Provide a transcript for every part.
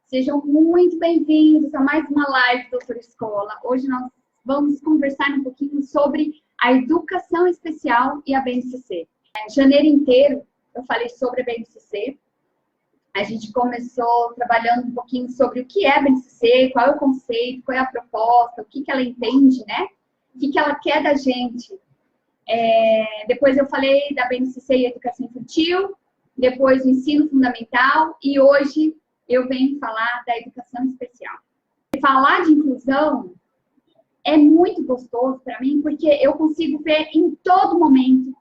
Sejam muito bem-vindos a mais uma live Doutora Escola. Hoje nós vamos conversar um pouquinho sobre a educação especial e a BNCC. Janeiro inteiro eu falei sobre a BNCC. A gente começou trabalhando um pouquinho sobre o que é a BNCC, qual é o conceito, qual é a proposta, o que ela entende, né? O que ela quer da gente. Depois eu falei da BNCC e educação infantil, depois o ensino fundamental e hoje eu venho falar da educação especial. Falar de inclusão é muito gostoso para mim, porque eu consigo ver em todo momento,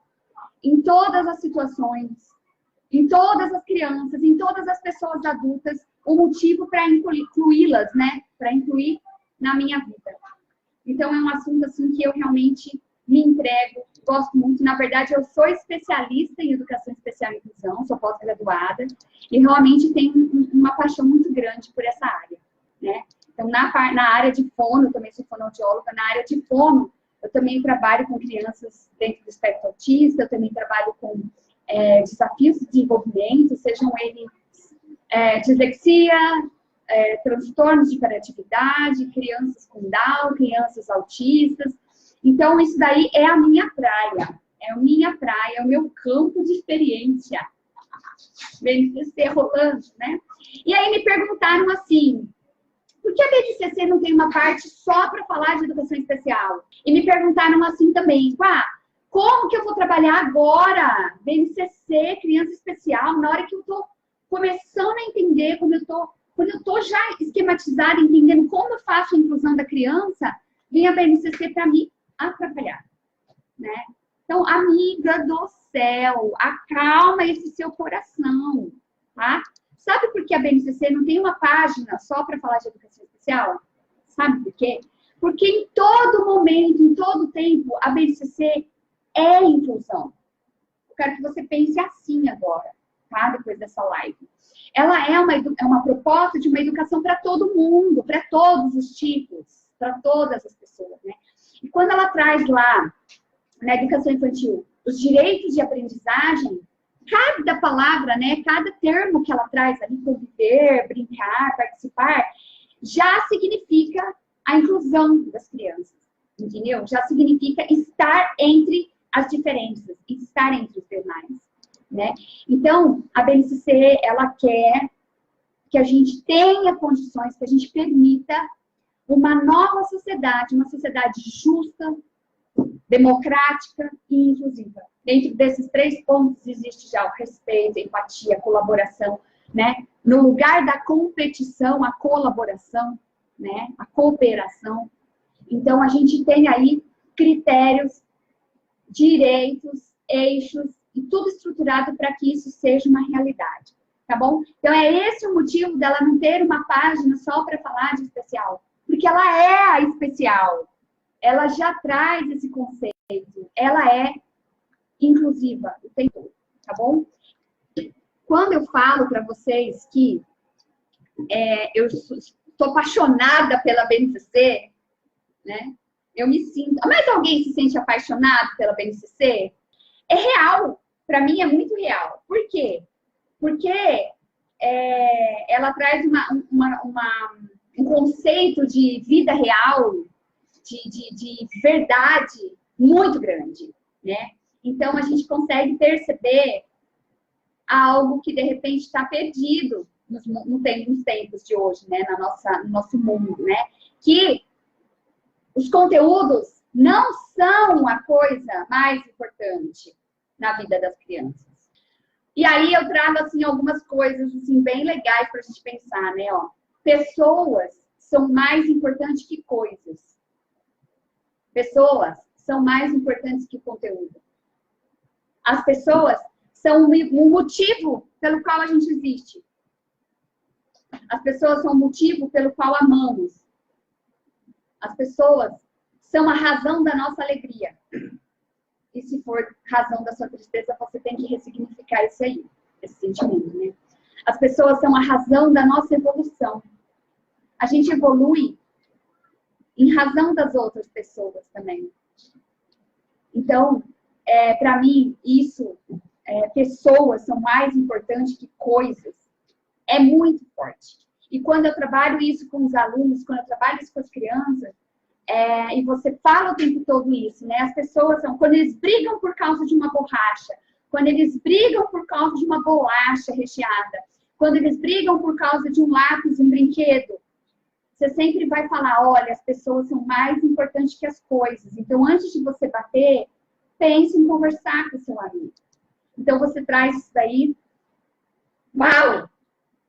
em todas as situações, em todas as crianças, em todas as pessoas adultas, o motivo para incluí-las, né? Para incluir na minha vida. Então, é um assunto assim que eu realmente me entrego, gosto muito. Na verdade, eu sou especialista em educação especial e inclusão, sou pós-graduada, e realmente tenho uma paixão muito grande por essa área, né? Então, na área de fono, eu também sou fonoaudióloga, na área de fono, eu também trabalho com crianças dentro do espectro autista, eu também trabalho com desafios de desenvolvimento, sejam eles dislexia, transtornos de hiperatividade, crianças com Down, crianças autistas. Então, isso daí é a minha praia. É a minha praia, é o meu campo de experiência. BNCC rolando, né? E aí me perguntaram assim, por que a BNCC não tem uma parte só para falar de educação especial? E me perguntaram assim também, como que eu vou trabalhar agora? BNCC, criança especial, na hora que eu estou começando a entender, quando eu estou já esquematizada, entendendo como eu faço a inclusão da criança, vem a BNCC para me atrapalhar, né? Então, amiga do céu, acalma esse seu coração, tá? Sabe por que a BNCC não tem uma página só para falar de educação especial? Sabe por quê? Porque em todo momento, em todo tempo, a BNCC é inclusão. Eu quero que você pense assim agora, tá? Depois dessa live. Ela é uma proposta de uma educação para todo mundo, para todos os tipos, para todas as pessoas, né? E quando ela traz lá, na educação infantil, os direitos de aprendizagem, cada palavra, né, cada termo que ela traz ali, conviver, brincar, participar, já significa a inclusão das crianças, entendeu? Já significa estar entre as diferenças, estar entre os demais, né? Então, a BNCC, ela quer que a gente tenha condições, que a gente permita uma nova sociedade, uma sociedade justa, democrática e inclusiva. Dentro desses 3 pontos existe já o respeito, a empatia, a colaboração, né? No lugar da competição, a colaboração, né? A cooperação. Então, a gente tem aí critérios, direitos, eixos, e tudo estruturado para que isso seja uma realidade, tá bom? Então, é esse o motivo dela não ter uma página só para falar de especial. Porque ela é a especial. Ela já traz esse conceito. Ela é inclusiva o tempo todo, tá bom? Quando eu falo para vocês que eu estou apaixonada pela BNCC, né? Eu me sinto... Mas alguém se sente apaixonado pela BNCC? É real. Para mim é muito real. Por quê? Porque ela traz um conceito de vida real, de verdade muito grande, né? Então, a gente consegue perceber algo que, de repente, está perdido nos tempos de hoje, né? No nosso mundo, né? Que os conteúdos não são a coisa mais importante na vida das crianças. E aí eu trago, assim, algumas coisas, assim, bem legais para a gente pensar, né? Pessoas são mais importantes que coisas. Pessoas são mais importantes que conteúdo. As pessoas são o motivo pelo qual a gente existe. As pessoas são o motivo pelo qual amamos. As pessoas são a razão da nossa alegria. E se for razão da sua tristeza, você tem que ressignificar isso aí, esse sentimento, né? As pessoas são a razão da nossa evolução. A gente evolui em razão das outras pessoas também. Então, para mim, isso, pessoas são mais importantes que coisas, é muito forte. E quando eu trabalho isso com os alunos, quando eu trabalho isso com as crianças, e você fala o tempo todo isso, né? As pessoas são, quando eles brigam por causa de uma borracha, quando eles brigam por causa de uma bolacha recheada, quando eles brigam por causa de um lápis, um brinquedo, você sempre vai falar, olha, as pessoas são mais importantes que as coisas. Então, antes de você bater, pense em conversar com o seu amigo. Então, você traz isso daí, uau,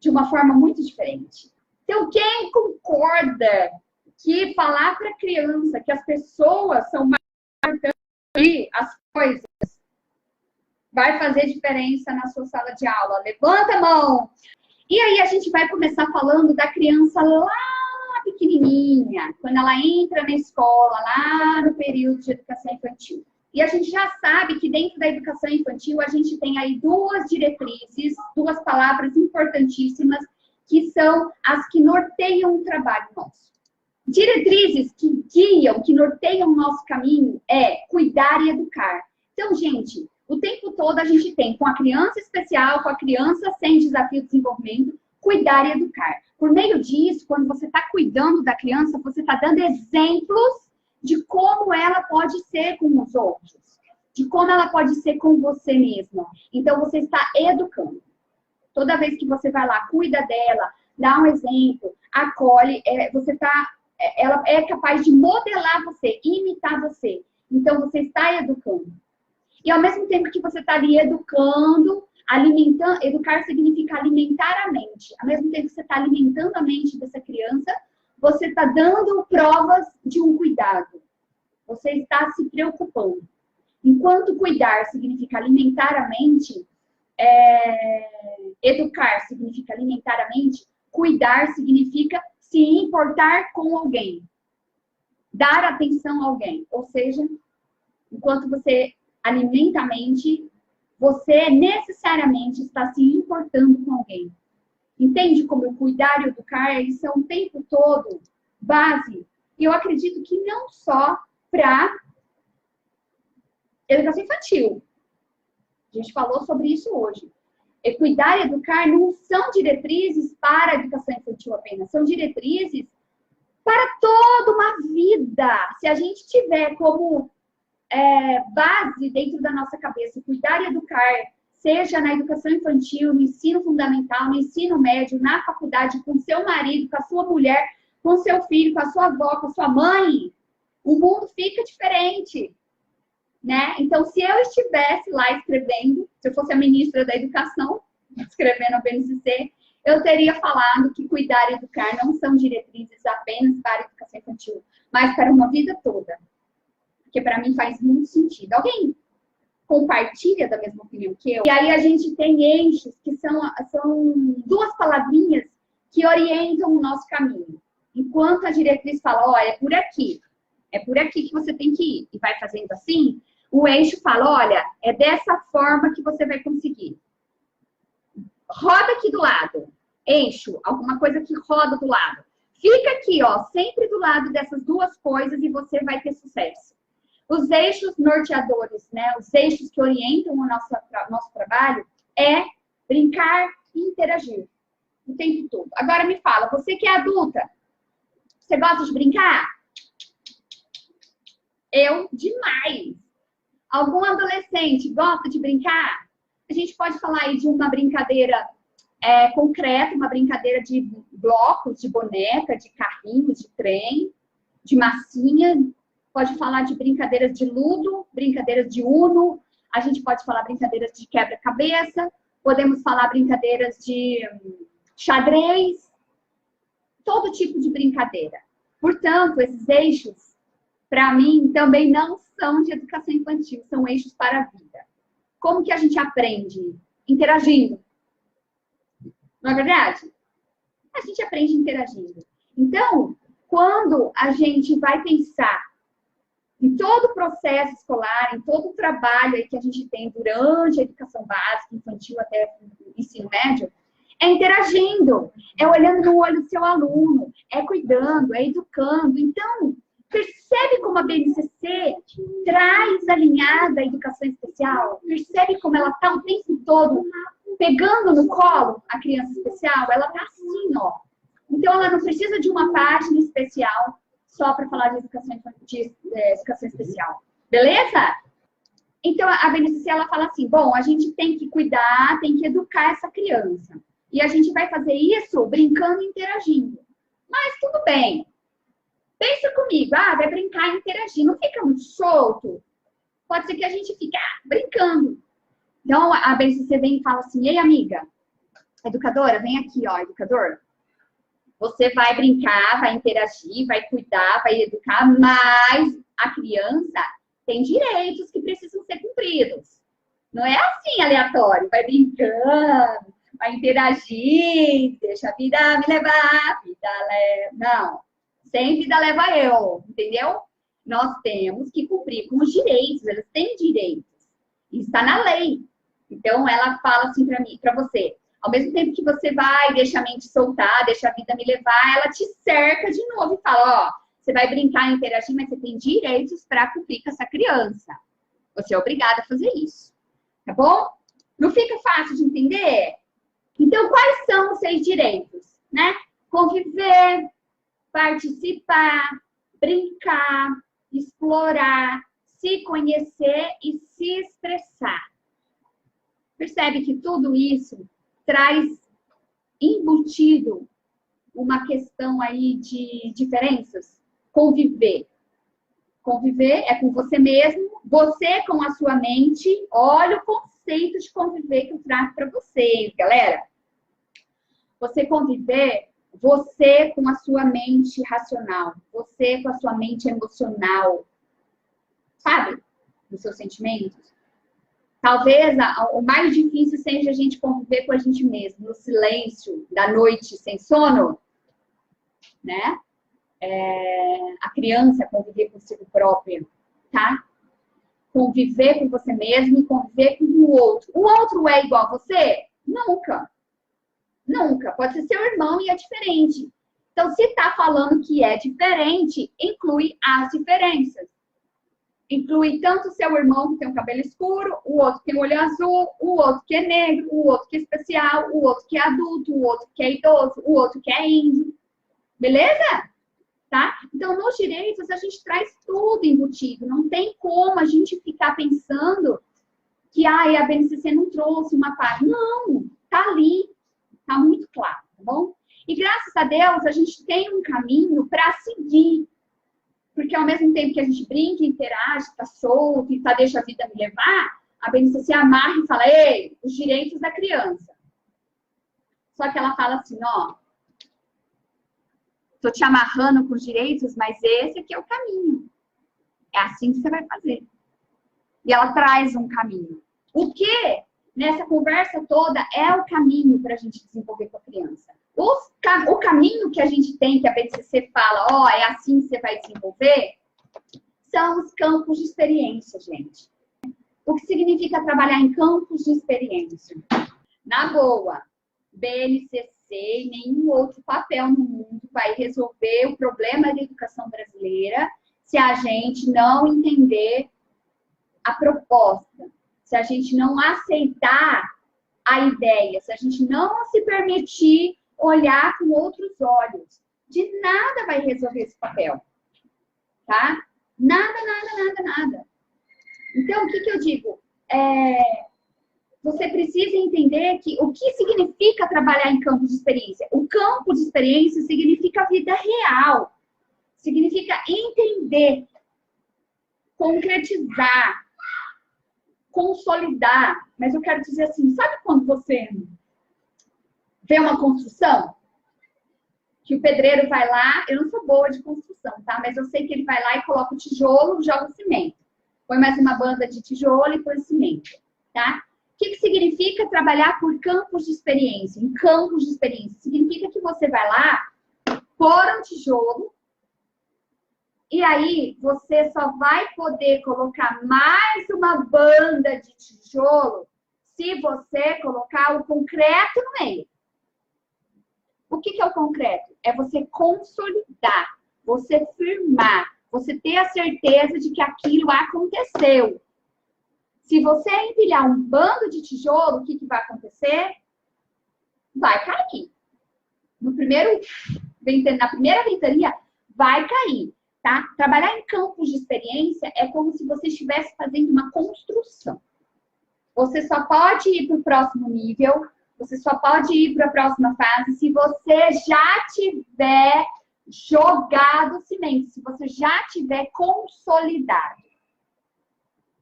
de uma forma muito diferente. Então, quem concorda que falar para a criança que as pessoas são mais importantes que as coisas vai fazer diferença na sua sala de aula? Levanta a mão! E aí a gente vai começar falando da criança lá pequenininha, quando ela entra na escola, lá no período de educação infantil. E a gente já sabe que dentro da educação infantil a gente tem aí duas diretrizes, duas palavras importantíssimas, que são as que norteiam o trabalho nosso. Diretrizes que guiam, que norteiam o nosso caminho é cuidar e educar. Então, gente, o tempo todo a gente tem com a criança especial, com a criança sem desafio de desenvolvimento, cuidar e educar. Por meio disso, quando você está cuidando da criança, você está dando exemplos de como ela pode ser com os outros, de como ela pode ser com você mesma. Então, você está educando. Toda vez que você vai lá, cuida dela, dá um exemplo, acolhe, ela é capaz de modelar você, imitar você. Então, você está educando. E ao mesmo tempo que você está ali educando, alimentando, educar significa alimentar a mente. Ao mesmo tempo que você está alimentando a mente dessa criança, você está dando provas de um cuidado. Você está se preocupando. Enquanto cuidar significa alimentar a mente, educar significa alimentar a mente, cuidar significa se importar com alguém. Dar atenção a alguém. Ou seja, enquanto você alimenta a mente, você necessariamente está se importando com alguém. Entende como cuidar e educar, eles são o tempo todo base. E eu acredito que não só para educação infantil. A gente falou sobre isso hoje. E cuidar e educar não são diretrizes para a educação infantil apenas, são diretrizes para toda uma vida. Se a gente tiver como base dentro da nossa cabeça, cuidar e educar, seja na educação infantil, no ensino fundamental, no ensino médio, na faculdade, com seu marido, com a sua mulher, com seu filho, com a sua avó, com a sua mãe, o mundo fica diferente, né? Então, se eu estivesse lá escrevendo, se eu fosse a ministra da Educação, escrevendo a BNCC, eu teria falado que cuidar e educar não são diretrizes apenas para a educação infantil, mas para uma vida toda. Porque para mim faz muito sentido. Alguém compartilha da mesma opinião que eu? E aí a gente tem eixos que são duas palavrinhas que orientam o nosso caminho. Enquanto a diretriz fala, ó, é por aqui que você tem que ir, e vai fazendo assim, o eixo fala, olha, é dessa forma que você vai conseguir. Roda aqui do lado. Eixo, alguma coisa que roda do lado. Fica aqui, ó, sempre do lado dessas duas coisas e você vai ter sucesso. Os eixos norteadores, né, os eixos que orientam o nosso trabalho é brincar e interagir o tempo todo. Agora me fala, você que é adulta, você gosta de brincar? Eu, demais. Algum adolescente gosta de brincar? A gente pode falar aí de uma brincadeira concreta, uma brincadeira de blocos, de boneca, de carrinhos, de trem, de massinha. Pode falar de brincadeiras de ludo, brincadeiras de uno. A gente pode falar brincadeiras de quebra-cabeça. Podemos falar brincadeiras de xadrez. Todo tipo de brincadeira. Portanto, esses eixos, para mim, também não são de educação infantil. São eixos para a vida. Como que a gente aprende? Interagindo. Não é verdade? A gente aprende interagindo. Então, quando a gente vai pensar em todo o processo escolar, em todo o trabalho aí que a gente tem durante a educação básica, infantil até o ensino médio, é interagindo, é olhando no olho do seu aluno, é cuidando, é educando. Então, percebe como a BNCC traz alinhada a educação especial? Percebe como ela está o tempo todo pegando no colo a criança especial? Ela está assim, ó, Então, ela não precisa de uma página especial só para falar de educação especial. Beleza? Então, a BNCC, ela fala assim, bom, a gente tem que cuidar, tem que educar essa criança. E a gente vai fazer isso brincando e interagindo. Mas tudo bem. Pensa comigo, vai brincar e interagir. Não fica muito solto? Pode ser que a gente fique brincando. Então, a BNCC vem e fala assim, ei, amiga, educadora, vem aqui, ó, educador. Você vai brincar, vai interagir, vai cuidar, vai educar, mas a criança tem direitos que precisam ser cumpridos. Não é assim, aleatório. Vai brincando, vai interagir, deixa a vida me levar, a vida leva... Não, sem vida leva eu, entendeu? Nós temos que cumprir com os direitos, eles têm direitos. Isso está na lei. Então, ela fala assim para mim, para você, ao mesmo tempo que você vai, deixa a mente soltar, deixa a vida me levar, ela te cerca de novo e fala, ó, você vai brincar e interagir, mas você tem direitos para cumprir com essa criança. Você é obrigada a fazer isso. Tá bom? Não fica fácil de entender? Então, quais são os seus direitos? Né? Conviver, participar, brincar, explorar, se conhecer e se expressar. Percebe que tudo isso traz embutido uma questão aí de diferenças? Conviver. Conviver é com você mesmo, você com a sua mente. Olha o conceito de conviver que eu trago para vocês, galera. Você conviver, você com a sua mente racional, você com a sua mente emocional, sabe? Dos seus sentimentos. Talvez o mais difícil seja a gente conviver com a gente mesmo, no silêncio da noite sem sono, né? A criança conviver consigo própria, tá? Conviver com você mesmo e conviver com o outro. O outro é igual a você? Nunca. Nunca. Pode ser seu irmão e é diferente. Então, se tá falando que é diferente, inclui as diferenças. Inclui tanto o seu irmão que tem um cabelo escuro, o outro que tem um olho azul, o outro que é negro, o outro que é especial, o outro que é adulto, o outro que é idoso, o outro que é índio. Beleza? Tá? Então, nos direitos, a gente traz tudo embutido. Não tem como a gente ficar pensando que a BNCC não trouxe uma parte. Não, tá ali. Tá muito claro, tá bom? E graças a Deus, a gente tem um caminho para seguir. Porque ao mesmo tempo que a gente brinca, interage, tá solto e deixa a vida me levar, a BNCC amarra e fala, ei, os direitos da criança. Só que ela fala assim, ó, tô te amarrando com os direitos, mas esse aqui é o caminho. É assim que você vai fazer. E ela traz um caminho. O que, nessa conversa toda, é o caminho para a gente desenvolver com a criança? O caminho que a gente tem, que a BNCC fala, ó, é assim que você vai desenvolver, são os campos de experiência, gente. O que significa trabalhar em campos de experiência? Na boa, BNCC e nenhum outro papel no mundo vai resolver o problema da educação brasileira se a gente não entender a proposta, se a gente não aceitar a ideia, se a gente não se permitir olhar com outros olhos. De nada vai resolver esse papel, tá? Nada, nada, nada, nada. Então, o que eu digo? Você precisa entender que o que significa trabalhar em campo de experiência? O campo de experiência significa vida real. Significa entender, concretizar, consolidar. Mas eu quero dizer assim, sabe quando você vê uma construção? Que o pedreiro vai lá, eu não sou boa de construção, tá? Mas eu sei que ele vai lá e coloca o tijolo, joga o cimento. Põe mais uma banda de tijolo e põe o cimento, tá? O que significa trabalhar por campos de experiência? Em campos de experiência. Significa que você vai lá, pôr um tijolo, e aí você só vai poder colocar mais uma banda de tijolo se você colocar o concreto no meio. O que é o concreto? É você consolidar, você firmar, você ter a certeza de que aquilo aconteceu. Se você empilhar um bando de tijolo, o que vai acontecer? Vai cair. No primeiro na primeira ventania, vai cair, tá? Trabalhar em campos de experiência é como se você estivesse fazendo uma construção. Você só pode ir para o próximo nível, você só pode ir para a próxima fase se você já tiver jogado cimento, se você já tiver consolidado.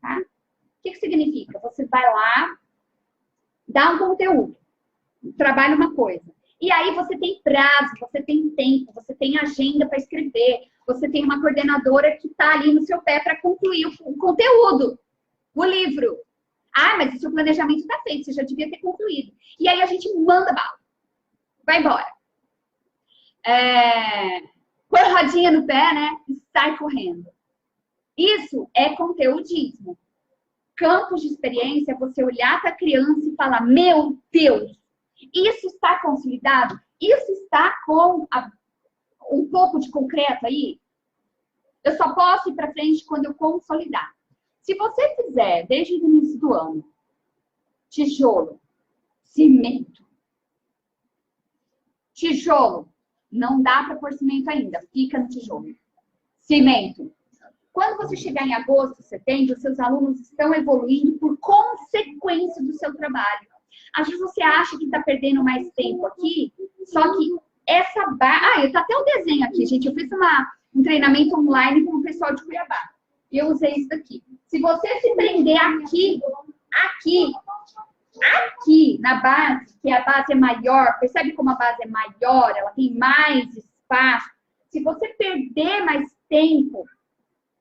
Tá? O que significa? Você vai lá, dá um conteúdo, trabalha uma coisa. E aí você tem prazo, você tem tempo, você tem agenda para escrever, você tem uma coordenadora que está ali no seu pé para concluir o conteúdo, o livro. Ah, mas o seu planejamento está feito, você já devia ter concluído. E aí a gente manda bala, vai embora. Põe rodinha no pé, né? E sai correndo. Isso é conteudismo. Campos de experiência é você olhar para a criança e falar, meu Deus, isso está consolidado? Isso está com um pouco de concreto aí? Eu só posso ir para frente quando eu consolidar. Se você fizer, desde o início do ano, tijolo, cimento, tijolo, não dá para pôr cimento ainda, fica no tijolo. Cimento. Quando você chegar em agosto, setembro, os seus alunos estão evoluindo por consequência do seu trabalho. Às vezes você acha que está perdendo mais tempo aqui, só que essa base... tá até o desenho aqui, gente. Eu fiz um treinamento online com o pessoal de Cuiabá. E eu usei isso daqui. Se você se prender aqui, na base, que a base é maior, percebe como a base é maior, ela tem mais espaço. Se você perder mais tempo,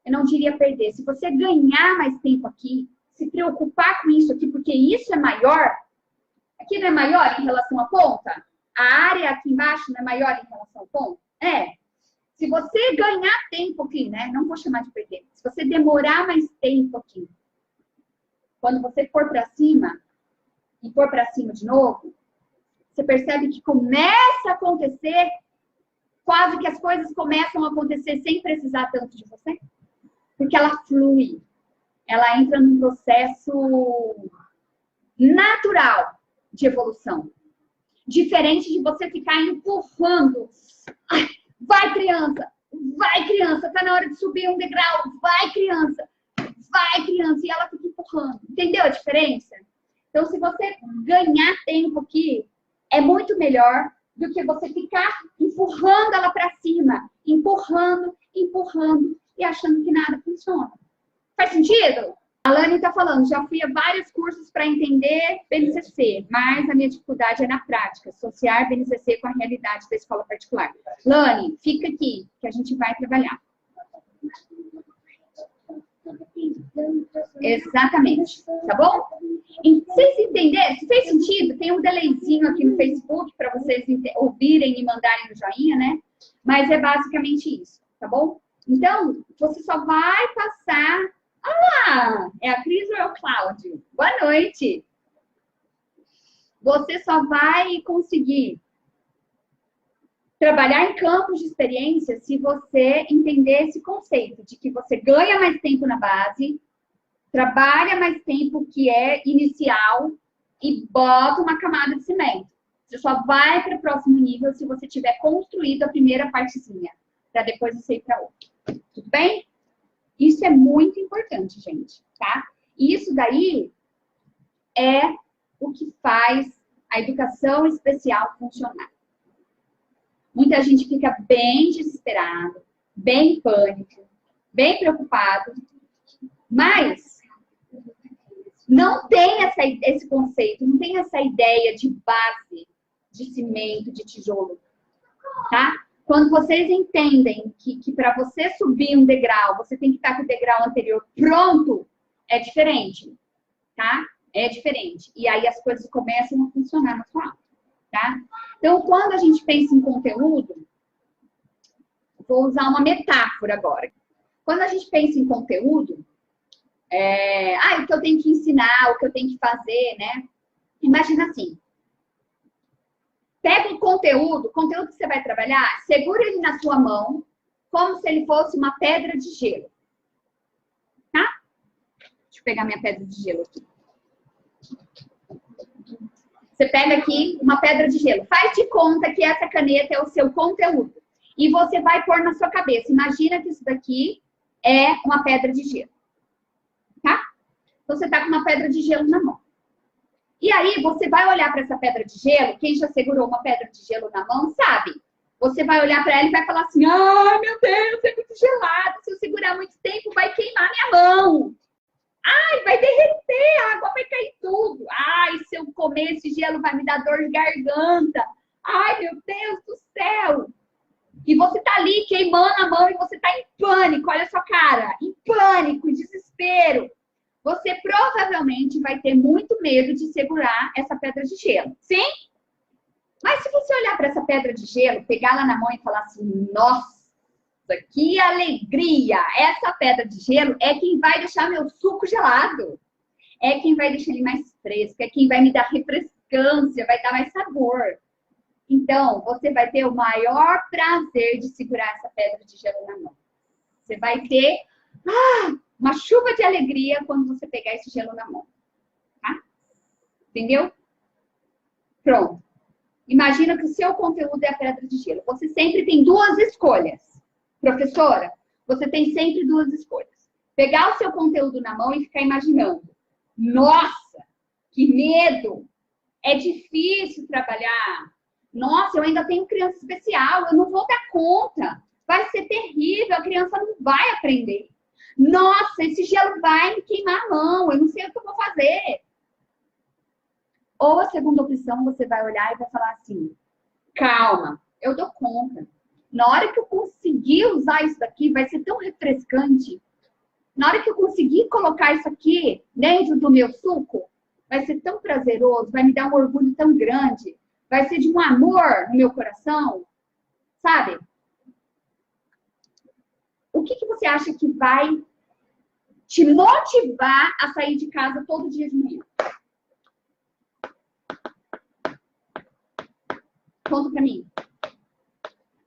eu não diria perder, se você ganhar mais tempo aqui, se preocupar com isso aqui, porque isso é maior, aqui não é maior em relação à ponta? A área aqui embaixo não é maior em relação à ponta? Se você ganhar tempo aqui, né? Não vou chamar de perder. Se você demorar mais tempo aqui, quando você for para cima, e for para cima de novo, você percebe que começa a acontecer, quase que as coisas começam a acontecer sem precisar tanto de você. Porque ela flui. Ela entra num processo natural de evolução. Diferente de você ficar empurrando. Ai, vai, criança, tá na hora de subir um degrau, vai, criança, e ela fica empurrando. Entendeu a diferença? Então, se você ganhar tempo aqui, é muito melhor do que você ficar empurrando ela para cima, empurrando, e achando que nada funciona. Faz sentido? A Lani está falando, já fui a vários cursos para entender BNCC, mas a minha dificuldade é na prática, associar BNCC com a realidade da escola particular. Lani, fica aqui, que a gente vai trabalhar. Exatamente, tá bom? E vocês entenderam? Se fez sentido, tem um delayzinho aqui no Facebook para vocês ouvirem e mandarem no joinha, né? Mas é basicamente isso, tá bom? Então, você só vai passar... Ah, é a Cris ou é o Cláudio? Boa noite! Você só vai conseguir trabalhar em campos de experiência se você entender esse conceito de que você ganha mais tempo na base, trabalha mais tempo que é inicial e bota uma camada de cimento. Você só vai para o próximo nível se você tiver construído a primeira partezinha, para depois você ir para outra. Tudo bem? Isso é muito importante, gente, tá? E isso daí é o que faz a educação especial funcionar. Muita gente fica bem desesperado, bem em pânico, bem preocupado, mas não tem esse conceito, não tem essa ideia de base, de cimento, de tijolo, tá? Quando vocês entendem que para você subir um degrau, você tem que estar com o degrau anterior pronto, é diferente, tá? É diferente. E aí as coisas começam a funcionar na sua aula, tá? Então, quando a gente pensa em conteúdo, vou usar uma metáfora agora. Quando a gente pensa em conteúdo, o que eu tenho que ensinar, o que eu tenho que fazer, né? Imagina assim. Pega o conteúdo que você vai trabalhar, segura ele na sua mão, como se ele fosse uma pedra de gelo. Tá? Deixa eu pegar minha pedra de gelo aqui. Você pega aqui uma pedra de gelo. Faz de conta que essa caneta é o seu conteúdo. E você vai pôr na sua cabeça. Imagina que isso daqui é uma pedra de gelo. Tá? Então, você tá com uma pedra de gelo na mão. E aí, você vai olhar para essa pedra de gelo. Quem já segurou uma pedra de gelo na mão, sabe? Você vai olhar para ela e vai falar assim, ai, meu Deus, é muito gelado. Se eu segurar muito tempo, vai queimar minha mão. Ai, vai derreter, a água vai cair tudo. Ai, se eu comer esse gelo vai me dar dor de garganta. Ai, meu Deus do céu. E você tá ali queimando a mão e você tá em pânico. Olha a sua cara. Em pânico, em desespero. Você provavelmente vai ter muito medo de segurar essa pedra de gelo. Sim? Mas se você olhar para essa pedra de gelo, pegar ela na mão e falar assim, nossa, que alegria! Essa pedra de gelo é quem vai deixar meu suco gelado. É quem vai deixar ele mais fresco, é quem vai me dar refrescância, vai dar mais sabor. Então, você vai ter o maior prazer de segurar essa pedra de gelo na mão. Você vai ter uma chuva de alegria quando você pegar esse gelo na mão. Tá? Entendeu? Pronto. Imagina que o seu conteúdo é a pedra de gelo. Você sempre tem duas escolhas. Professora, você tem sempre duas escolhas. Pegar o seu conteúdo na mão e ficar imaginando. Nossa, que medo! É difícil trabalhar. Nossa, eu ainda tenho criança especial, eu não vou dar conta. Vai ser terrível, a criança não vai aprender. Nossa, esse gelo vai me queimar a mão, eu não sei o que eu vou fazer. Ou a segunda opção, você vai olhar e vai falar assim, calma, eu dou conta. Na hora que eu conseguir usar isso daqui, vai ser tão refrescante. Na hora que eu conseguir colocar isso aqui dentro do meu suco, vai ser tão prazeroso, vai me dar um orgulho tão grande. Vai ser de um amor no meu coração, sabe? O que você acha que vai te motivar a sair de casa todo dia de manhã? Conta pra mim.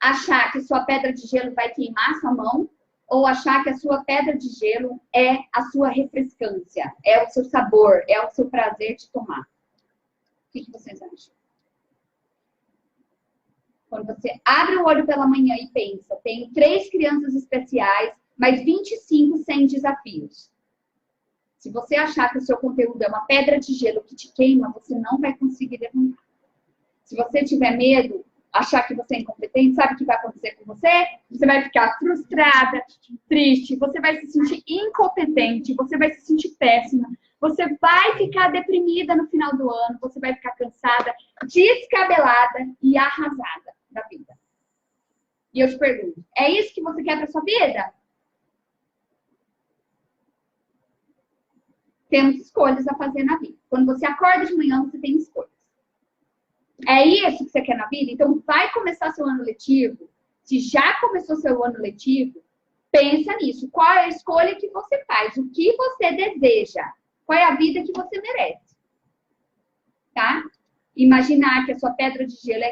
Achar que sua pedra de gelo vai queimar sua mão ou achar que a sua pedra de gelo é a sua refrescância, é o seu sabor, é o seu prazer de tomar? O que vocês acham? Quando você abre o olho pela manhã e pensa, tenho 3 crianças especiais, mas 25 sem desafios. Se você achar que o seu conteúdo é uma pedra de gelo que te queima, você não vai conseguir levantar. Se você tiver medo, achar que você é incompetente, sabe o que vai acontecer com você? Você vai ficar frustrada, triste, você vai se sentir incompetente, você vai se sentir péssima, você vai ficar deprimida no final do ano, você vai ficar cansada, descabelada e arrasada da vida. E eu te pergunto, é isso que você quer para sua vida? Temos escolhas a fazer na vida. Quando você acorda de manhã, você tem escolhas. É isso que você quer na vida? Então, vai começar seu ano letivo. Se já começou seu ano letivo, pensa nisso. Qual é a escolha que você faz? O que você deseja? Qual é a vida que você merece? Tá? Imaginar que a sua pedra de gelo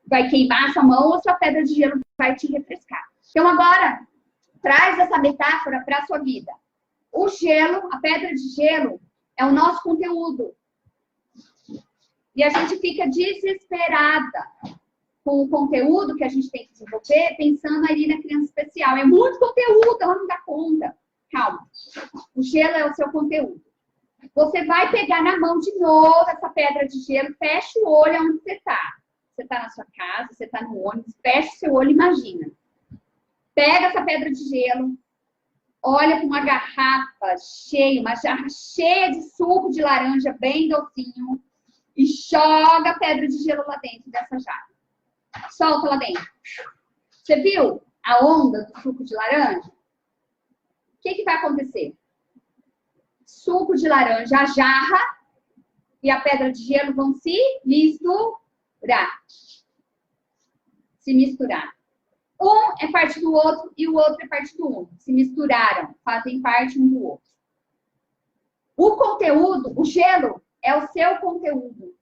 vai queimar a sua mão ou a sua pedra de gelo vai te refrescar. Então, agora, traz essa metáfora para a sua vida. O gelo, a pedra de gelo, é o nosso conteúdo. E a gente fica desesperada com o conteúdo que a gente tem que desenvolver, pensando ali na criança especial. É muito conteúdo, ela não dá conta. Calma. O gelo é o seu conteúdo. Você vai pegar na mão de novo essa pedra de gelo, fecha o olho onde você está. Você está na sua casa, você está no ônibus, fecha o seu olho e imagina. Pega essa pedra de gelo, olha para uma garrafa cheia, uma jarra cheia de suco de laranja bem docinho e joga a pedra de gelo lá dentro dessa jarra. Solta lá dentro. Você viu a onda do suco de laranja? O que vai acontecer? Suco de laranja, a jarra e a pedra de gelo vão se misturar. Se misturar. Um é parte do outro e o outro é parte do um. Se misturaram, fazem parte um do outro. O conteúdo, o gelo, é o seu conteúdo.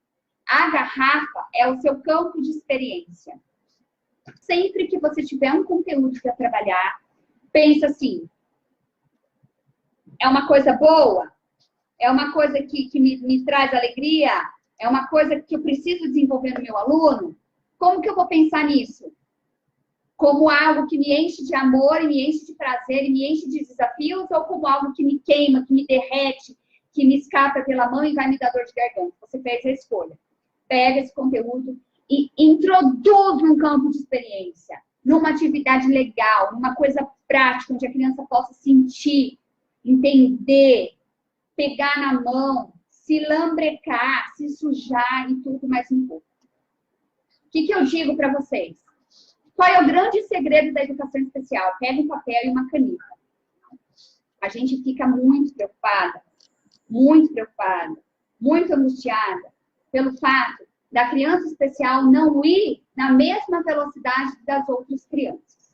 A garrafa é o seu campo de experiência. Sempre que você tiver um conteúdo para trabalhar, pensa assim, é uma coisa boa? É uma coisa que me traz alegria? É uma coisa que eu preciso desenvolver no meu aluno? Como que eu vou pensar nisso? Como algo que me enche de amor, e me enche de prazer, e me enche de desafios, ou como algo que me queima, que me derrete, que me escapa pela mão e vai me dar dor de garganta? Você fez a escolha. Pega esse conteúdo e introduz num campo de experiência, numa atividade legal, numa coisa prática, onde a criança possa sentir, entender, pegar na mão, se lambrecar, se sujar e tudo mais um pouco. O que eu digo para vocês? Qual é o grande segredo da educação especial? Pega um papel e uma caneta. A gente fica muito preocupada, muito angustiada pelo fato da criança especial não ir na mesma velocidade das outras crianças.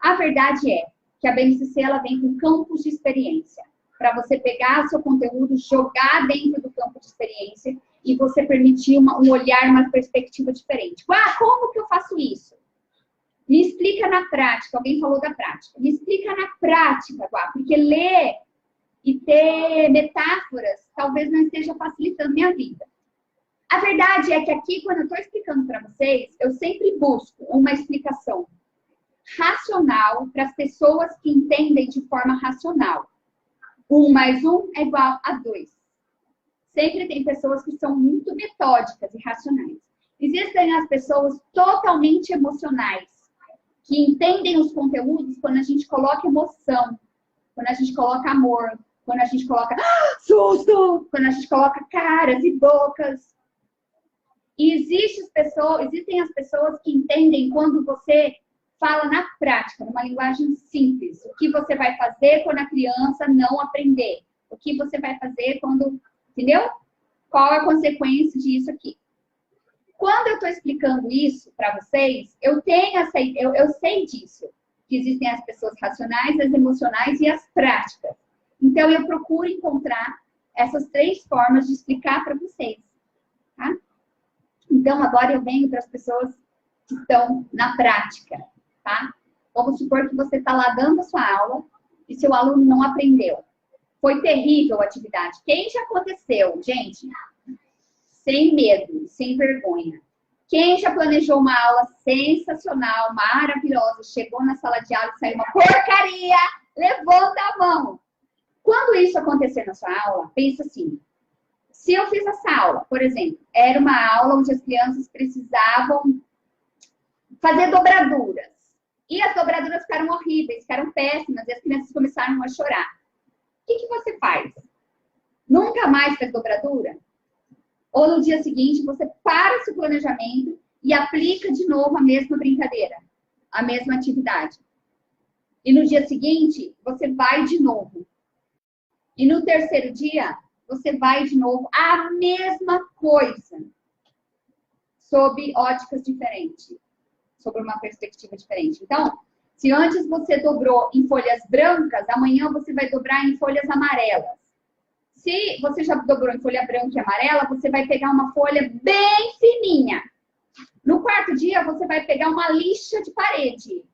A verdade é que a BNCC ela vem com campos de experiência, para você pegar seu conteúdo, jogar dentro do campo de experiência e você permitir um olhar, uma perspectiva diferente. Ah, como que eu faço isso? Me explica na prática. Alguém falou da prática. Me explica na prática, porque ler e ter metáforas talvez não esteja facilitando minha vida. A verdade é que aqui, quando eu estou explicando para vocês, eu sempre busco uma explicação racional para as pessoas que entendem de forma racional. 1 mais 1 é igual a 2. Sempre tem pessoas que são muito metódicas e racionais. Existem as pessoas totalmente emocionais, que entendem os conteúdos quando a gente coloca emoção, quando a gente coloca amor, quando a gente coloca susto, quando a gente coloca caras e bocas. E existem as pessoas que entendem quando você fala na prática, numa linguagem simples. O que você vai fazer quando a criança não aprender? O que você vai fazer quando... Entendeu? Qual é a consequência disso aqui? Quando eu estou explicando isso para vocês, eu sei disso. Que existem as pessoas racionais, as emocionais e as práticas. Então, eu procuro encontrar essas 3 formas de explicar para vocês. Tá? Então, agora eu venho para as pessoas que estão na prática. Tá? Vamos supor que você está lá dando a sua aula e seu aluno não aprendeu. Foi terrível a atividade. Quem já aconteceu, gente? Sem medo, sem vergonha. Quem já planejou uma aula sensacional, maravilhosa, chegou na sala de aula e saiu uma porcaria? Levanta a mão. Quando isso acontecer na sua aula, pensa assim. Se eu fiz essa aula, por exemplo, era uma aula onde as crianças precisavam fazer dobraduras. E as dobraduras ficaram horríveis, ficaram péssimas, e as crianças começaram a chorar. O que você faz? Nunca mais faz dobradura? Ou no dia seguinte, você para seu planejamento e aplica de novo a mesma brincadeira, a mesma atividade. E no dia seguinte, você vai de novo. E no terceiro dia, você vai de novo a mesma coisa, sob óticas diferentes, sobre uma perspectiva diferente. Então, se antes você dobrou em folhas brancas, amanhã você vai dobrar em folhas amarelas. Se você já dobrou em folha branca e amarela, você vai pegar uma folha bem fininha. No quarto dia, você vai pegar uma lixa de parede.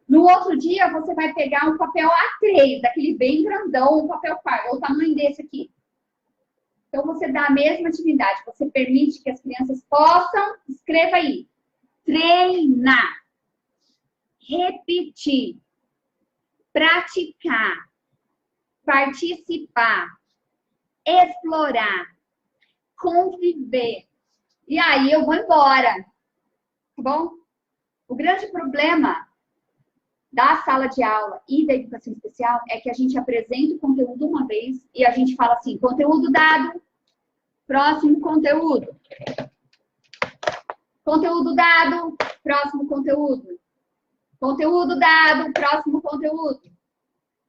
No outro dia, você vai pegar um papel A3, daquele bem grandão, um papel par, ou o tamanho desse aqui. Então, você dá a mesma atividade. Você permite que as crianças possam, escreva aí, treinar, repetir, praticar, participar, explorar, conviver. E aí eu vou embora. Tá bom? O grande problema da sala de aula e da educação especial é que a gente apresenta o conteúdo uma vez e a gente fala assim, conteúdo dado, próximo conteúdo. Conteúdo dado, próximo conteúdo. Conteúdo dado, próximo conteúdo.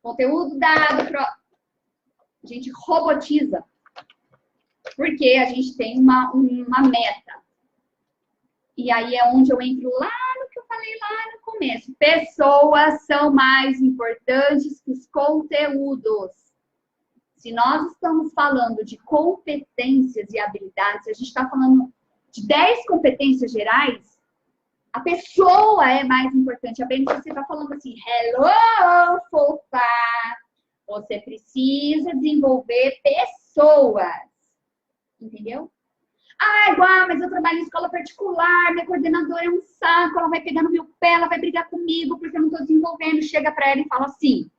Conteúdo dado, a gente robotiza. Porque a gente tem uma meta. E aí é onde eu entro lá no que eu falei lá no começo. Pessoas são mais importantes que os conteúdos. Se nós estamos falando de competências e habilidades, a gente está falando de 10 competências gerais, a pessoa é mais importante. A BNCC está falando assim, hello, fofa! Você precisa desenvolver pessoas. Entendeu? Ah, igual, mas eu trabalho em escola particular, minha coordenadora é um saco, ela vai pegar no meu pé, ela vai brigar comigo porque eu não estou desenvolvendo. Chega para ela e fala assim,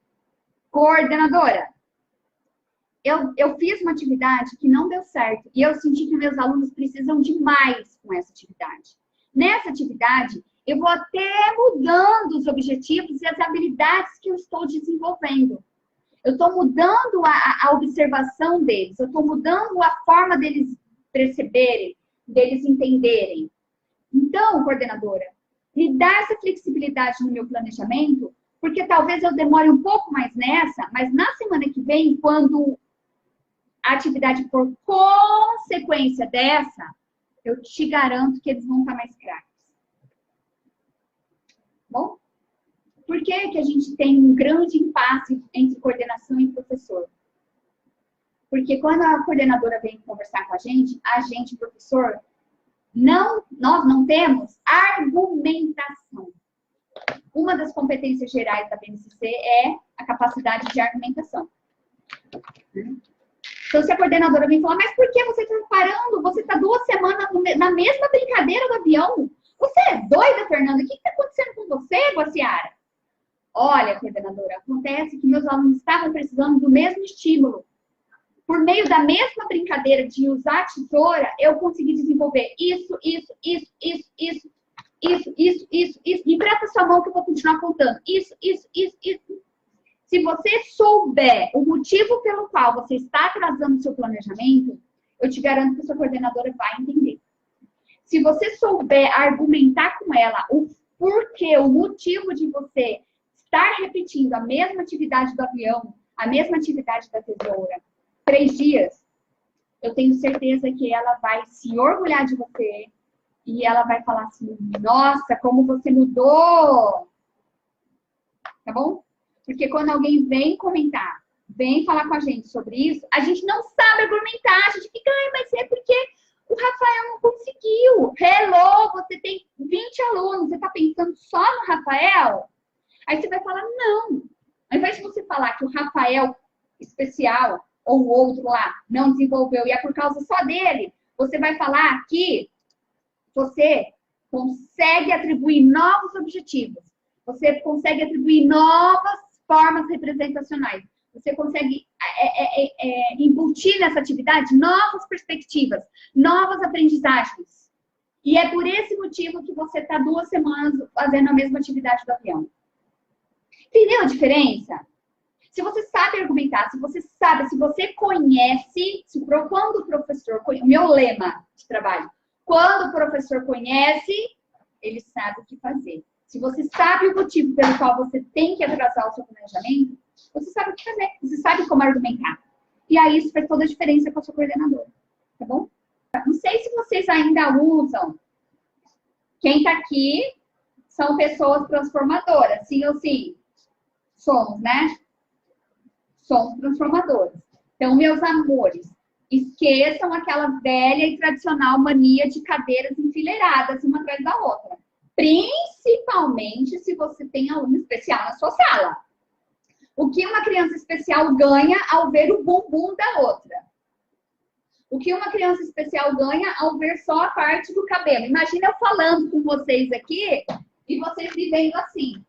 coordenadora, eu fiz uma atividade que não deu certo e eu senti que meus alunos precisam de mais com essa atividade. Nessa atividade, eu vou até mudando os objetivos e as habilidades que eu estou desenvolvendo. Eu estou mudando a observação deles, eu estou mudando a forma deles perceberem, deles entenderem. Então, coordenadora, me dá essa flexibilidade no meu planejamento, porque talvez eu demore um pouco mais nessa, mas na semana que vem, quando a atividade for consequência dessa, eu te garanto que eles vão estar mais craques. Bom? Por que que a gente tem um grande impasse entre coordenação e professor? Porque quando a coordenadora vem conversar com a gente, professor, nós não temos argumentação. Uma das competências gerais da BNCC é a capacidade de argumentação. Então, se a coordenadora vem falar, mas por que você está parando? Você está 2 semanas na mesma brincadeira do avião? Você é doida, Fernanda? O que está acontecendo com você, Guaciara? Olha, coordenadora, acontece que meus alunos estavam precisando do mesmo estímulo. Por meio da mesma brincadeira de usar a tesoura, eu consegui desenvolver isso. Empresta sua mão que eu vou continuar contando. Isso. Se você souber o motivo pelo qual você está atrasando o seu planejamento, eu te garanto que a sua coordenadora vai entender. Se você souber argumentar com ela o porquê, o motivo de você estar repetindo a mesma atividade do avião, a mesma atividade da tesoura, 3 dias, eu tenho certeza que ela vai se orgulhar de você e ela vai falar assim, nossa, como você mudou! Tá bom? Porque quando alguém vem comentar, vem falar com a gente sobre isso, a gente não sabe argumentar, a gente fica, mas é porque o Rafael não conseguiu. Hello, você tem 20 alunos, você está pensando só no Rafael? Aí você vai falar, não. Ao invés de você falar que o Rafael especial ou o outro lá não desenvolveu e é por causa só dele, você vai falar que você consegue atribuir novos objetivos. Você consegue atribuir novas formas representacionais. Você consegue embutir nessa atividade novas perspectivas, novas aprendizagens. E é por esse motivo que você está 2 semanas fazendo a mesma atividade do avião. Entendeu a diferença? Se você sabe argumentar, se você conhece, quando o professor, o meu lema de trabalho, quando o professor conhece, ele sabe o que fazer. Se você sabe o motivo pelo qual você tem que atrasar o seu planejamento, você sabe o que fazer, você sabe como argumentar. E aí isso faz toda a diferença com a sua coordenadora, tá bom? Não sei se vocês ainda usam. Quem tá aqui são pessoas transformadoras, sim ou sim? Somos, né? Somos transformadores. Então, meus amores, esqueçam aquela velha e tradicional mania de cadeiras enfileiradas uma atrás da outra. Principalmente se você tem aluno especial na sua sala. O que uma criança especial ganha ao ver o bumbum da outra? O que uma criança especial ganha ao ver só a parte do cabelo? Imagina eu falando com vocês aqui e vocês me vendo assim.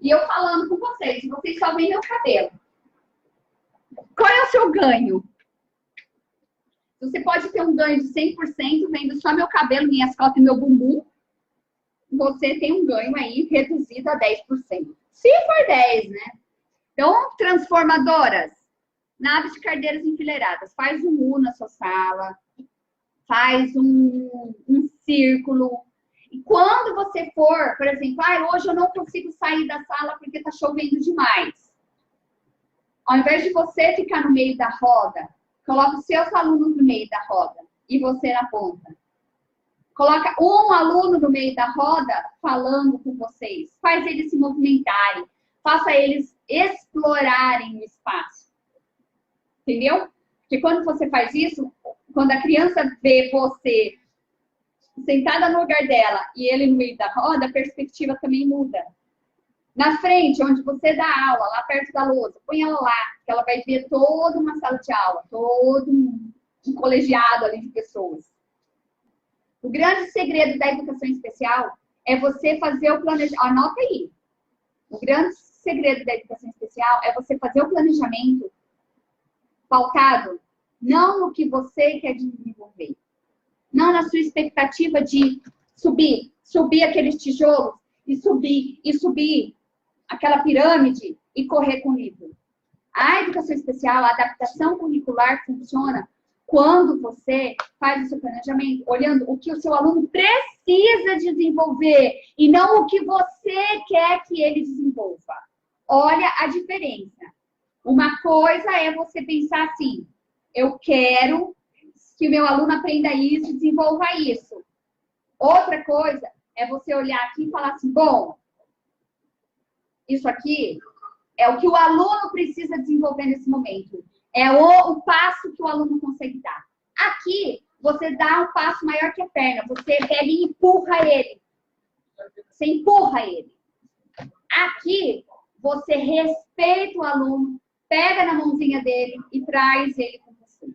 E eu falando com vocês, e vocês só veem meu cabelo. Qual é o seu ganho? Você pode ter um ganho de 100% vendo só meu cabelo, minhas costas e meu bumbum. Você tem um ganho aí reduzido a 10%. Se for 10, né? Então, transformadoras, naves de cadeiras enfileiradas. Faz um U na sua sala, faz um círculo. E quando você for, por exemplo, hoje eu não consigo sair da sala porque está chovendo demais. Ao invés de você ficar no meio da roda, coloca os seus alunos no meio da roda e você na ponta. Coloca um aluno no meio da roda falando com vocês. Faz eles se movimentarem. Faça eles explorarem o espaço. Entendeu? Porque quando você faz isso, quando a criança vê você sentada no lugar dela e ele no meio da roda, a perspectiva também muda. Na frente, onde você dá aula, lá perto da lousa, põe ela lá, que ela vai ver toda uma sala de aula, todo mundo. um colegiado ali de pessoas. O grande segredo da educação especial é você fazer o planejamento. Anota aí. O grande segredo da educação especial é você fazer o planejamento pautado não no que você quer desenvolver, não na sua expectativa de subir aqueles tijolos e subir aquela pirâmide e correr com o livro. A educação especial, a adaptação curricular funciona quando você faz o seu planejamento, olhando o que o seu aluno precisa desenvolver e não o que você quer que ele desenvolva. Olha a diferença. Uma coisa é você pensar assim, eu quero que o meu aluno aprenda isso e desenvolva isso. Outra coisa é você olhar aqui e falar assim, bom, isso aqui é o que o aluno precisa desenvolver nesse momento. É o passo que o aluno consegue dar. Aqui, você dá um passo maior que a perna. Você pega e empurra ele. Você empurra ele. Aqui, você respeita o aluno, pega na mãozinha dele e traz ele com você.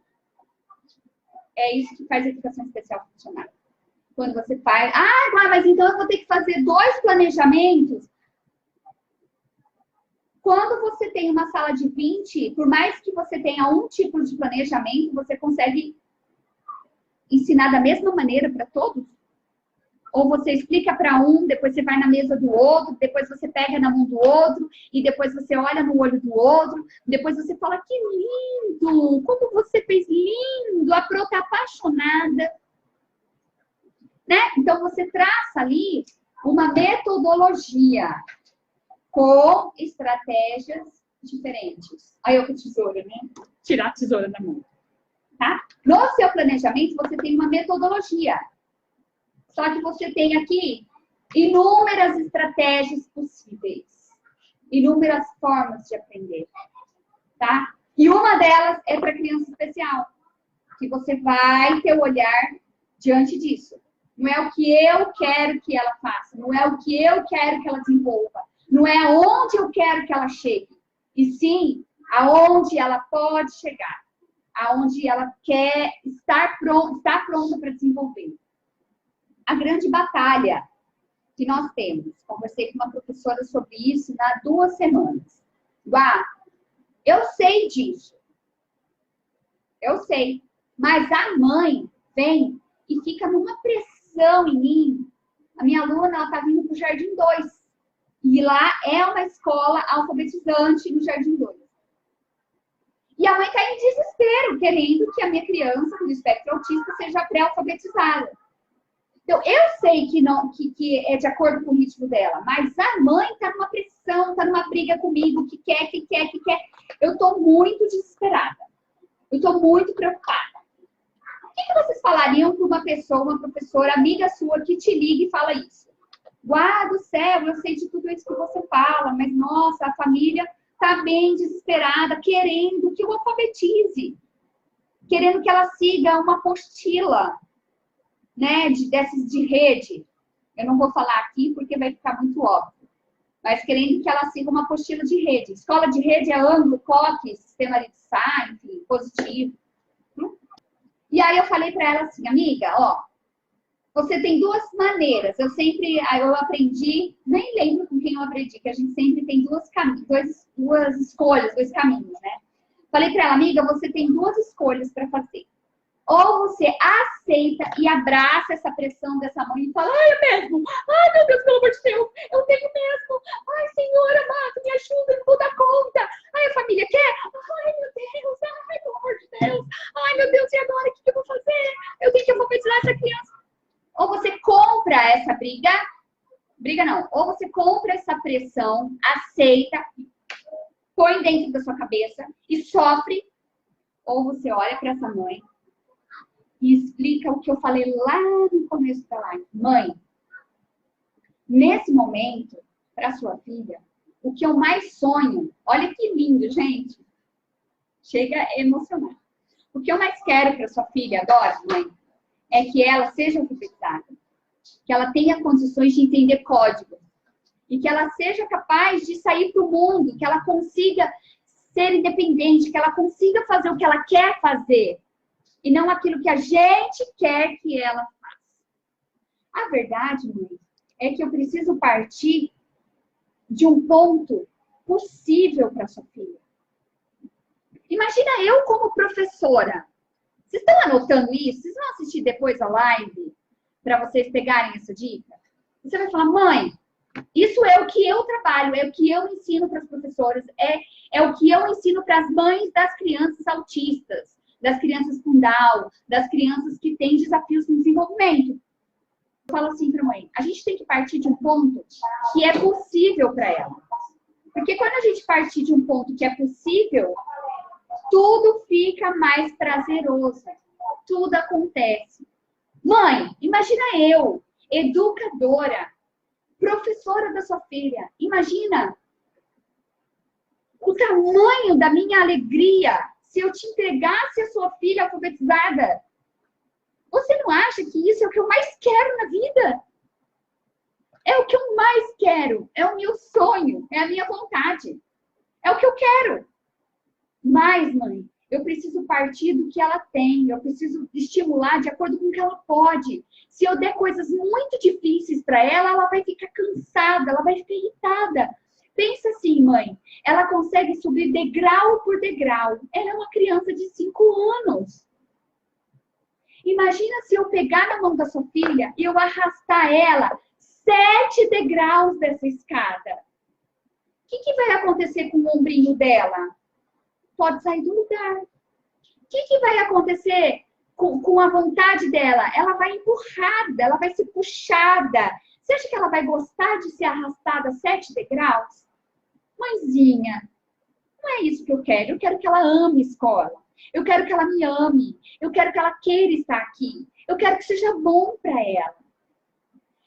É isso que faz a educação especial funcionar. Quando você faz... mas então eu vou ter que fazer 2 planejamentos. Quando você tem uma sala de 20, por mais que você tenha um tipo de planejamento, você consegue ensinar da mesma maneira para todos? Ou você explica para um, depois você vai na mesa do outro, depois você pega na mão do outro, e depois você olha no olho do outro, depois você fala, que lindo! Como você fez lindo! A Pro tá apaixonada. Né? Então, você traça ali uma metodologia com estratégias diferentes. Aí eu com tesoura, né? Tirar a tesoura da mão. Tá? No seu planejamento, você tem uma metodologia. Só que você tem aqui inúmeras estratégias possíveis. Inúmeras formas de aprender. Tá? E uma delas é para criança especial. Que você vai ter o olhar diante disso. Não é o que eu quero que ela faça. Não é o que eu quero que ela desenvolva. Não é aonde eu quero que ela chegue, e sim aonde ela pode chegar, aonde ela quer estar pronta para desenvolver. A grande batalha que nós temos, conversei com uma professora sobre isso há 2 semanas. Eu sei disso, eu sei, mas a mãe vem e fica numa pressão em mim. A minha aluna está vindo para o Jardim 2. E lá é uma escola alfabetizante no Jardim 2. E a mãe está em desespero, querendo que a minha criança com espectro autista seja pré-alfabetizada. Então, eu sei que é de acordo com o ritmo dela, mas a mãe está numa pressão, está numa briga comigo, que quer. Eu estou muito desesperada. Eu estou muito preocupada. O que vocês falariam para uma pessoa, uma professora, amiga sua, que te liga e fala isso? Do céu, eu sei de tudo isso que você fala, mas, nossa, a família está bem desesperada, querendo que eu alfabetize, querendo que ela siga uma apostila, né, dessas de rede. Eu não vou falar aqui porque vai ficar muito óbvio, mas querendo que ela siga uma apostila de rede. Escola de rede é ângulo, coque, sistema de SAI, enfim, positivo. E aí eu falei para ela assim, amiga, você tem 2 maneiras. Eu aprendi, nem lembro com quem eu aprendi, que a gente sempre tem 2 escolhas, 2 caminhos, né? Falei para ela, amiga, você tem 2 escolhas para fazer. Ou você aceita e abraça essa pressão dessa mãe e fala, é mesmo? Meu Deus, pelo amor de Deus, eu tenho mesmo. Senhora, amado, me ajuda, eu não vou dar conta. A família quer? Meu Deus, pelo amor de Deus. Meu Deus, e agora? O que eu vou fazer? Eu tenho que alfabetizar essa criança. Ou você compra essa briga não, ou você compra essa pressão, aceita, põe dentro da sua cabeça e sofre, ou você olha para essa mãe e explica o que eu falei lá no começo da live. Mãe, nesse momento, para sua filha, o que eu mais sonho, olha que lindo, gente, chega a emocionar. O que eu mais quero para sua filha agora, mãe, é que ela seja alfabetizada, que ela tenha condições de entender código e que ela seja capaz de sair para o mundo, que ela consiga ser independente, que ela consiga fazer o que ela quer fazer. e não aquilo que a gente quer que ela faça. A verdade, mãe, é que eu preciso partir de um ponto possível para sua filha. Imagina eu como professora. Vocês estão anotando isso? Vocês vão assistir depois a live para vocês pegarem essa dica? Você vai falar, mãe, isso é o que eu trabalho, é o que eu ensino para as professoras, é o que eu ensino para as mães das crianças autistas, das crianças com Down, das crianças que têm desafios no desenvolvimento. Eu falo assim para a mãe, a gente tem que partir de um ponto que é possível para ela. Porque quando a gente partir de um ponto que é possível, tudo fica mais prazeroso, tudo acontece. Mãe, imagina eu, educadora, professora da sua filha. Imagina o tamanho da minha alegria se eu te entregasse a sua filha alfabetizada. Você não acha que isso é o que eu mais quero na vida? É o que eu mais quero. É o meu sonho. É a minha vontade. É o que eu quero. Mas, mãe, eu preciso partir do que ela tem. Eu preciso estimular de acordo com o que ela pode. Se eu der coisas muito difíceis para ela, ela vai ficar cansada, ela vai ficar irritada. Pensa assim, mãe. Ela consegue subir degrau por degrau. Ela é uma criança de 5 anos. Imagina se eu pegar na mão da sua filha e eu arrastar ela 7 degraus dessa escada. O que vai acontecer com o ombrinho dela? Pode sair do lugar. O que vai acontecer com a vontade dela? Ela vai empurrada, ela vai ser puxada. Você acha que ela vai gostar de ser arrastada 7 degraus? Mãezinha, não é isso que eu quero. Eu quero que ela ame escola. Eu quero que ela me ame. Eu quero que ela queira estar aqui. Eu quero que seja bom para ela.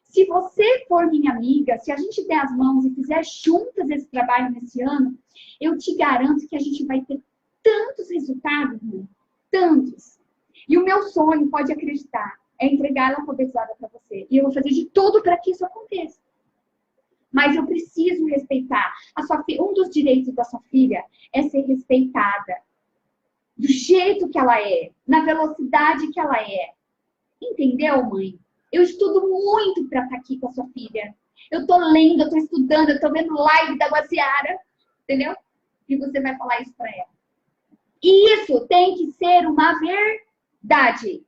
Se você for minha amiga, se a gente der as mãos e fizer juntas esse trabalho nesse ano, eu te garanto que a gente vai ter tantos resultados, mãe. Tantos. E o meu sonho, pode acreditar, é entregar ela alfabetizada para você. E eu vou fazer de tudo para que isso aconteça. Mas eu preciso respeitar. A sua filha, um dos direitos da sua filha é ser respeitada. Do jeito que ela é, na velocidade que ela é. Entendeu, mãe? Eu estudo muito para estar aqui com a sua filha. Eu tô lendo, eu tô estudando, eu tô vendo live da Guaciara, entendeu? E você vai falar isso para ela. E isso tem que ser uma verdade.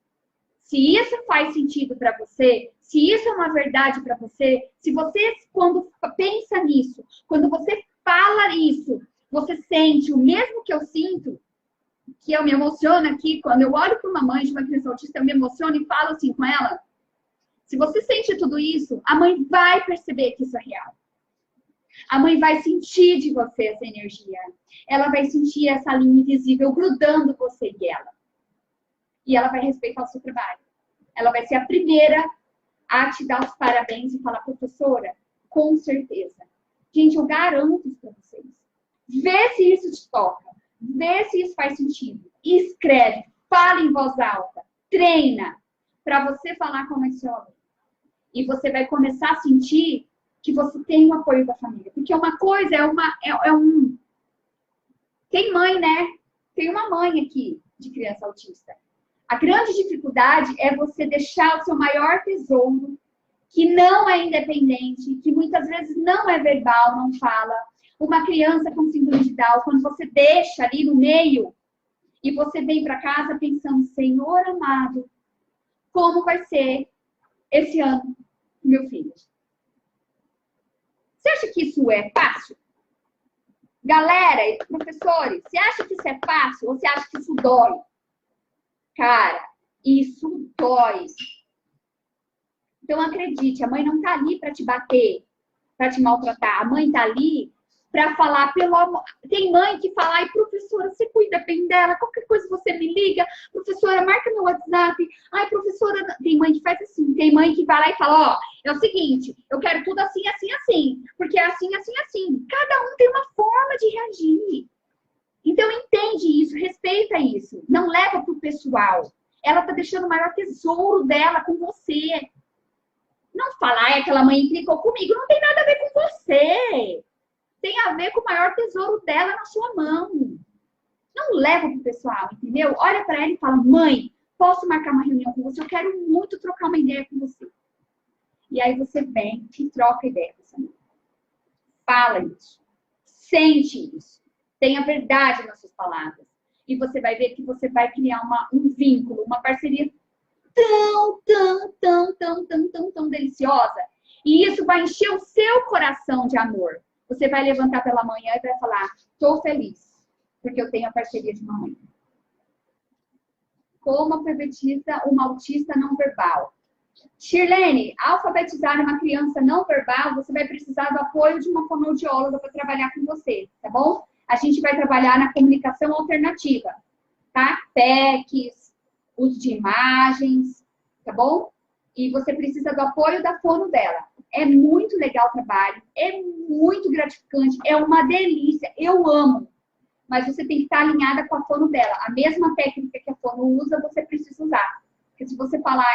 Se isso faz sentido para você, se isso é uma verdade para você, se você, quando pensa nisso, quando você fala isso, você sente o mesmo que eu sinto, que eu me emociono aqui, quando eu olho para uma mãe de uma criança autista, eu me emociono e falo assim com ela. Se você sente tudo isso, a mãe vai perceber que isso é real. A mãe vai sentir de você essa energia. Ela vai sentir essa linha invisível grudando você e ela. E ela vai respeitar o seu trabalho. Ela vai ser a primeira a te dar os parabéns e falar, professora, com certeza. Gente, eu garanto isso para vocês. Vê se isso te toca. Vê se isso faz sentido. Escreve, fala em voz alta, treina para você falar como é seu aluno. E você vai começar a sentir que você tem o apoio da família. Porque uma coisa Tem mãe, né? Tem uma mãe aqui de criança autista. A grande dificuldade é você deixar o seu maior tesouro, que não é independente, que muitas vezes não é verbal, não fala. Uma criança com síndrome de Down, quando você deixa ali no meio e você vem para casa pensando, Senhor amado, como vai ser esse ano, meu filho? Você acha que isso é fácil? Galera e professores, você acha que isso é fácil ou você acha que isso dói? Cara, isso dói. Então acredite, a mãe não tá ali para te bater, para te maltratar. A mãe tá ali para falar pelo amor. Tem mãe que fala, ai, professora, você cuida bem dela, qualquer coisa você me liga, professora, marca meu WhatsApp. Ai, professora, tem mãe que faz assim, tem mãe que vai lá e fala, ó, é o seguinte, eu quero tudo assim, assim, assim, porque é assim, assim, assim. Cada um tem uma forma de reagir. Então entende isso, respeita isso, não leva pro pessoal. Ela tá deixando o maior tesouro dela com você. Não fala, ai, aquela mãe implicou comigo, não tem nada a ver com você. Tem a ver com o maior tesouro dela na sua mão. Não eu levo pro pessoal, entendeu? Olha para ela e fala, mãe, posso marcar uma reunião com você? Eu quero muito trocar uma ideia com você. E aí você vem e troca ideia com essa mãe. Fala isso. Sente isso. Tenha verdade nas suas palavras. E você vai ver que você vai criar um vínculo, uma parceria tão deliciosa. E isso vai encher o seu coração de amor. Você vai levantar pela manhã e vai falar, estou feliz, porque eu tenho a parceria de mamãe. Como alfabetiza uma autista não verbal? Shirlene, alfabetizar uma criança não verbal, você vai precisar do apoio de uma fonoaudióloga para trabalhar com você, tá bom? A gente vai trabalhar na comunicação alternativa, tá? PECs, uso de imagens, tá bom? E você precisa do apoio da fono dela. É muito legal o trabalho, é muito gratificante, é uma delícia, eu amo. Mas você tem que estar alinhada com a fono dela. A mesma técnica que a fono usa, você precisa usar. Porque se você falar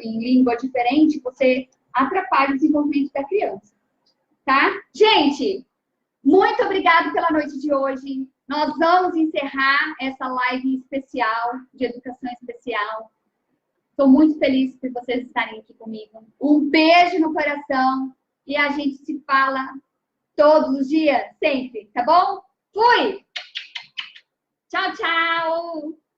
em língua diferente, você atrapalha o desenvolvimento da criança. Tá? Gente, muito obrigada pela noite de hoje. Nós vamos encerrar essa live especial, de educação especial. Estou muito feliz por vocês estarem aqui comigo. Um beijo no coração e a gente se fala todos os dias, sempre, tá bom? Fui! Tchau, tchau!